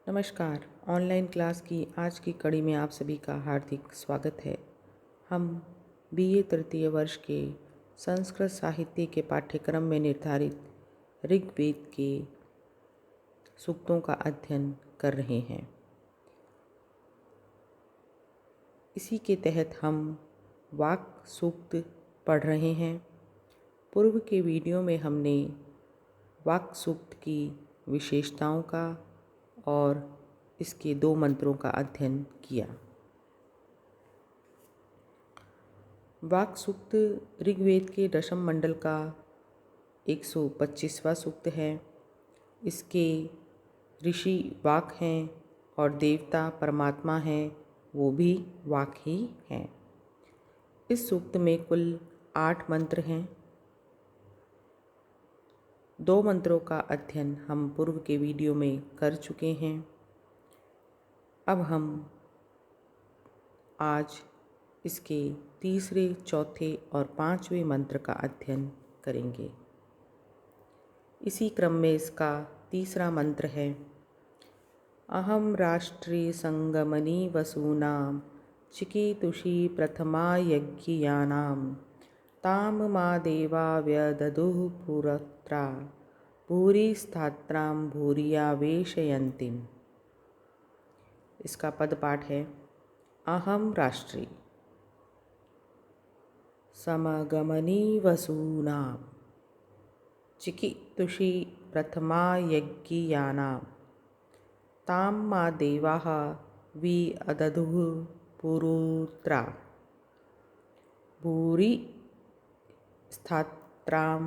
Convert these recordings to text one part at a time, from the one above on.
नमस्कार। Online class की आज की कड़ी में आप सभी का हार्दिक स्वागत है। हम बीए तृतीय वर्ष के संस्कृत साहित्य के पाठ्यक्रम में निर्धारित ऋग्वेद के सूक्तों का अध्ययन कर रहे हैं। इसी के तहत हम वाक सूक्त पढ़ रहे हैं। पूर्व के वीडियो में हमने वाक सूक्त की विशेषताओं का और इसके 2 मंत्रों का अध्ययन किया। वाक सूक्त ऋग्वेद के दशम मंडल का 125वां सूक्त है। इसके ऋषि वाक हैं और देवता परमात्मा हैं, वो भी वाक ही हैं। इस सूक्त में कुल 8 मंत्र हैं। 2 मंत्रों का अध्ययन हम पूर्व के वीडियो में कर चुके हैं। अब हम आज इसके तीसरे, चौथे और 5वें मंत्र का अध्ययन करेंगे। इसी क्रम में इसका तीसरा मंत्र है, अहम राष्ट्री संगमनी वसूनाम चिकीतुषी प्रथमा यज्ञियानाम ताम मा देवा व्यददुः पुरत्रा भूरि स्थात्रां भूरियावेशयन्तीम्। इसका पद पाठ है, अहम राष्ट्री समगमनी वसूनाम चिकीतुषी प्रथमा यज्ञियानाम ताम मा देवाः विअददुः पुरुत्रा भूरि स्थात्रां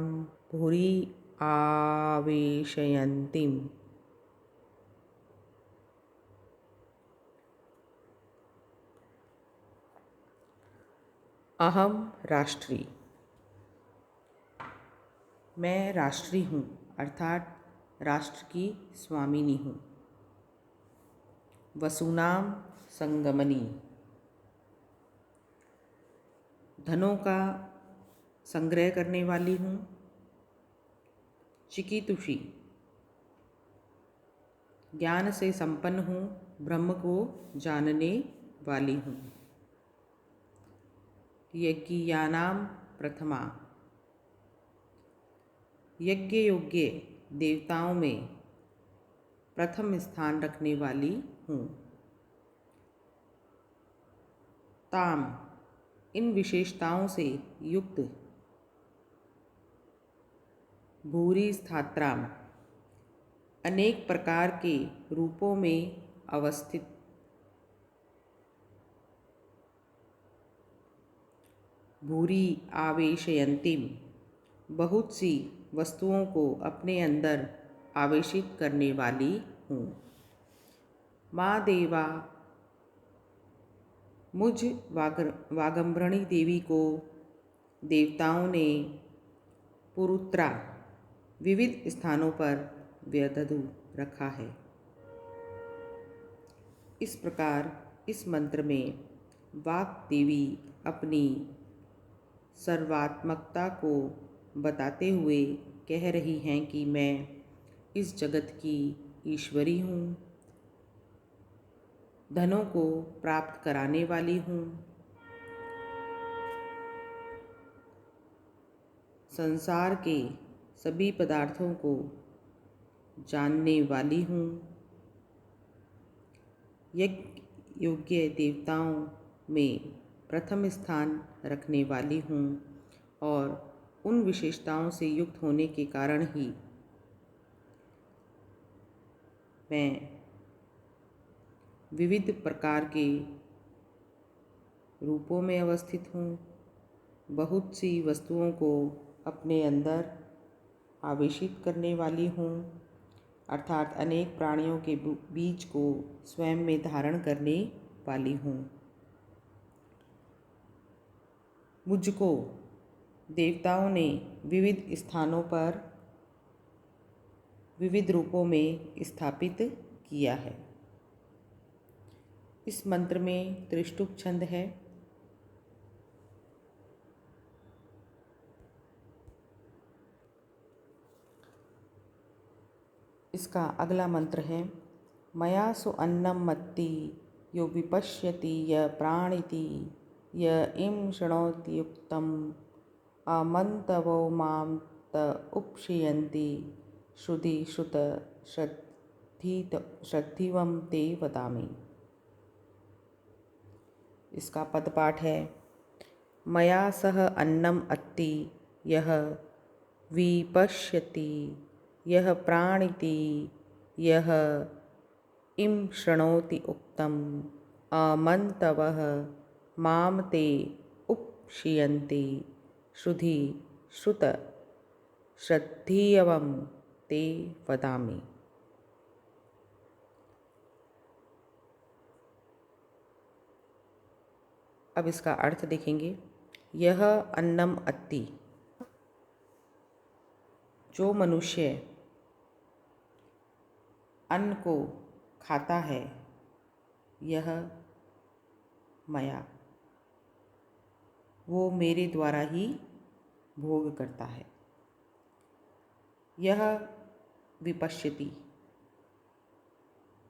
भूरि आवेशयन्तीम्। अहम राष्ट्री, मैं राष्ट्री हूँ, अर्थात राष्ट्र की स्वामिनी हूँ। वसूनाम संगमनी, धनों का संग्रह करने वाली हूँ। चिकीतुषी, ज्ञान से संपन्न हूँ, ब्रह्म को जानने वाली हूँ। यज्ञियानाम प्रथमा, यज्ञ योग्य देवताओं में प्रथम स्थान रखने वाली हूँ। ताम, इन विशेषताओं से युक्त भूरि स्थात्राम, अनेक प्रकार के रूपों में अवस्थित भूरि आवेशयन्तीम, बहुत सी वस्तुओं को अपने अंदर आवेशित करने वाली हूँ। माँ देवा, मुझ वागंब्रणी देवी को देवताओं ने पुरुत्रा, विविध स्थानों पर व्यददु रखा है। इस प्रकार इस मंत्र में वाक देवी अपनी सर्वात्मकता को बताते हुए कह रही हैं कि मैं इस जगत की ईश्वरी हूँ, धनों को प्राप्त कराने वाली हूँ, संसार के सभी पदार्थों को जानने वाली हूँ, यज्ञ योग्य देवताओं में प्रथम स्थान रखने वाली हूँ और उन विशेषताओं से युक्त होने के कारण ही मैं विविध प्रकार के रूपों में अवस्थित हूँ, बहुत सी वस्तुओं को अपने अंदर आवेशित करने वाली हूँ, अर्थात अनेक प्राणियों के बीज को स्वयं में धारण करने वाली हूँ। मुझको देवताओं ने विविध स्थानों पर विविध रूपों में स्थापित किया है। इस मंत्र में त्रिष्टुप छंद है। इसका अगला मंत्र है, मया सु अन्नं मत्ति यो विपश्यति य प्राणिति य इं शृणोत्युक्तम् अमन्तवो मां त उपक्षियन्ति श्रुधि श्रुत श्रद्धिवं ते वदामि। इसका पदपाठ है। मया सह अन्नम अत्ति यह विपश्यति यह प्राणिति यह इं शृणोति उक्तम् अमन्तवः मां ते उपक्षियन्ति श्रुधि श्रुत श्रद्धेयवं ते वदामि। अब इसका अर्थ देखेंगे। यह अन्नम अत्ति, जो मनुष्य अन्न को खाता है, यह मया, वो मेरे द्वारा ही भोग करता है। यह विपश्यति,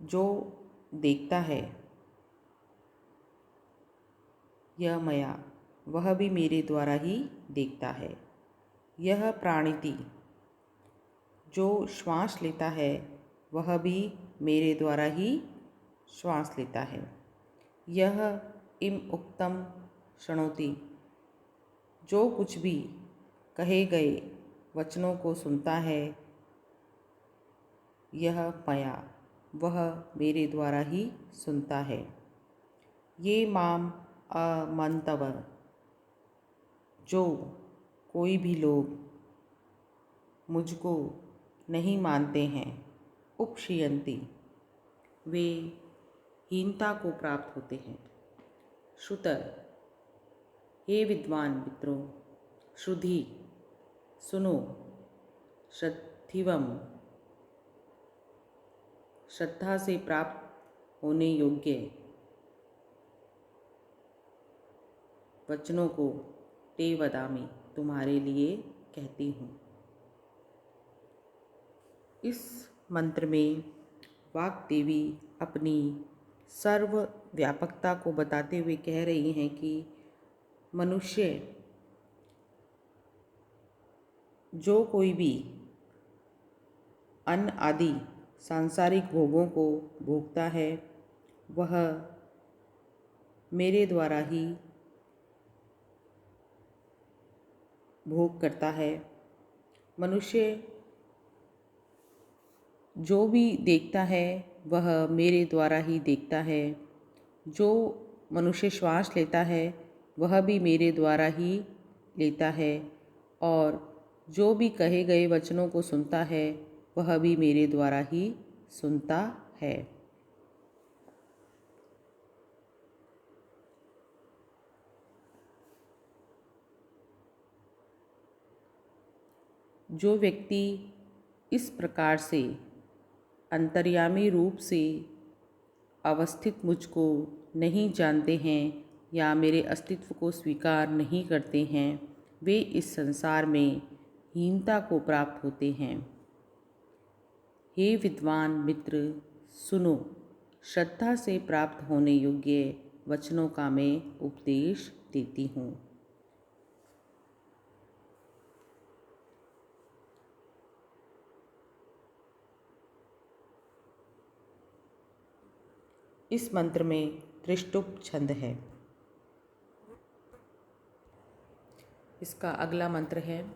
जो देखता है, यह मया, वह भी मेरे द्वारा ही देखता है। यह प्राणिति, जो श्वास लेता है, वह भी मेरे द्वारा ही श्वास लेता है। यह इम उक्तम शृणोति, जो कुछ भी कहे गए वचनों को सुनता है, यह मया, वह मेरे द्वारा ही सुनता है। ये माम अमन्तव, जो कोई भी लोग मुझको नहीं मानते हैं, उपक्षियन्ति, वे हीनता को प्राप्त होते हैं। श्रुत, हे विद्वान मित्रों, श्रुधि, सुनो, श्रद्धिवम, श्रद्धा से प्राप्त होने योग्य वचनों को ते वदामि, तुम्हारे लिए कहती हूँ। इस मंत्र में वाक देवी अपनी सर्व व्यापकता को बताते हुए कह रही हैं कि मनुष्य जो कोई भी अन्न आदि सांसारिक भोगों को भोगता है, वह मेरे द्वारा ही भोग करता है। मनुष्य जो भी देखता है, वह मेरे द्वारा ही देखता है। जो मनुष्य श्वास लेता है, वह भी मेरे द्वारा ही लेता है। और जो भी कहे गए वचनों को सुनता है, वह भी मेरे द्वारा ही सुनता है। जो व्यक्ति इस प्रकार से अंतर्यामी रूप से अवस्थित मुझको नहीं जानते हैं या मेरे अस्तित्व को स्वीकार नहीं करते हैं, वे इस संसार में हीनता को प्राप्त होते हैं। हे विद्वान मित्र, सुनो, श्रद्धा से प्राप्त होने योग्य वचनों का मैं उपदेश देती हूँ। इस मंत्र में त्रिष्टुप छंद है। इसका अगला मंत्र है।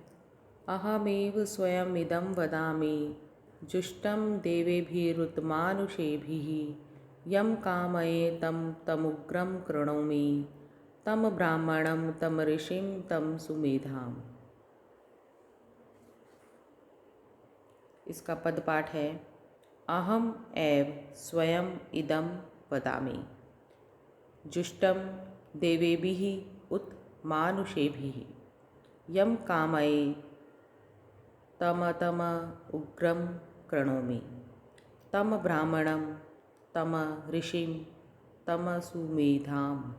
अहमेव स्वयं इदं वदामि जुष्टं देवेभिरुतमानुषेभिः यम कामये तम तमुग्रं कृणोमि तम ब्राह्मणं तम ऋषिं तम सुमेधाम्। इसका पदपाठ है। अहम एव स्वयं इदं वदामि जुष्टं देवेभिः उत मानुषेभिः यम कामये तम उग्रं कृणोमि तम ब्राह्मणं तम ऋषिं तम सुमेधाम्।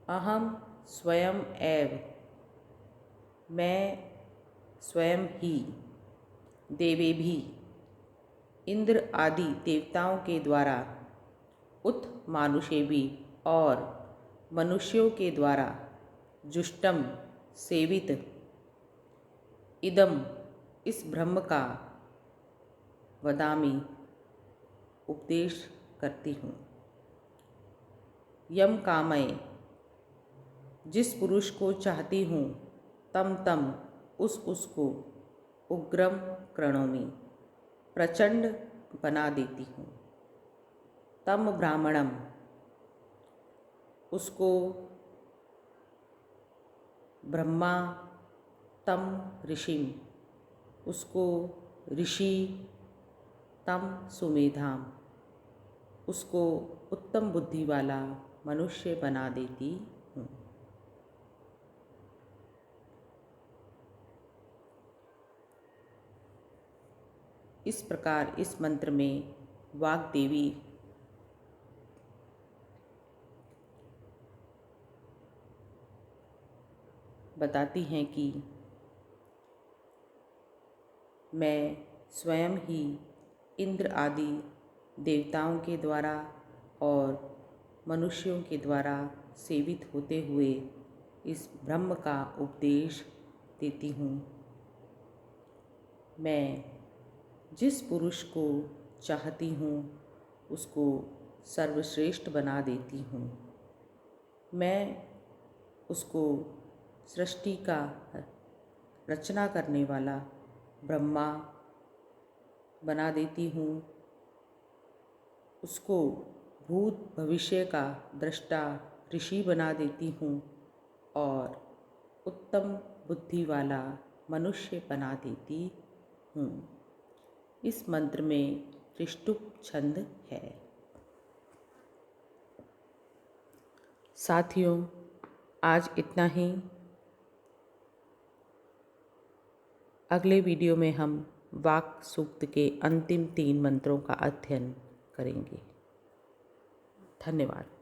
अहम स्वयं एव, मैं स्वयं ही देवे भी इंद्र आदि देवताओं के द्वारा उत मानुषे भी और मनुष्यों के द्वारा जुष्टम सेवित इदम इस ब्रह्म का वदामि उपदेश करती हूँ। यम कामय जिस पुरुष को चाहती हूँ तम तम उसको उग्रम कृणोमि प्रचंड बना देती हूँ। तम ब्राह्मणम उसको ब्रह्मा, तम ऋषिम उसको ऋषि, तम सुमेधाम उसको उत्तम बुद्धि वाला मनुष्य बना देती हूँ। इस प्रकार इस मंत्र में वाग्देवी बताती हैं कि मैं स्वयं ही इंद्र आदि देवताओं के द्वारा और मनुष्यों के द्वारा सेवित होते हुए इस ब्रह्म का उपदेश देती हूँ। मैं जिस पुरुष को चाहती हूँ उसको सर्वश्रेष्ठ बना देती हूँ। मैं उसको सृष्टि का रचना करने वाला ब्रह्मा बना देती हूँ। उसको भूत भविष्य का दृष्टा ऋषि बना देती हूँ और उत्तम बुद्धि वाला मनुष्य बना देती हूँ। इस मंत्र में त्रिष्टुप छंद है। साथियों, आज इतना ही। अगले वीडियो में हम वाक सूक्त के अंतिम 3 मंत्रों का अध्ययन करेंगे। धन्यवाद।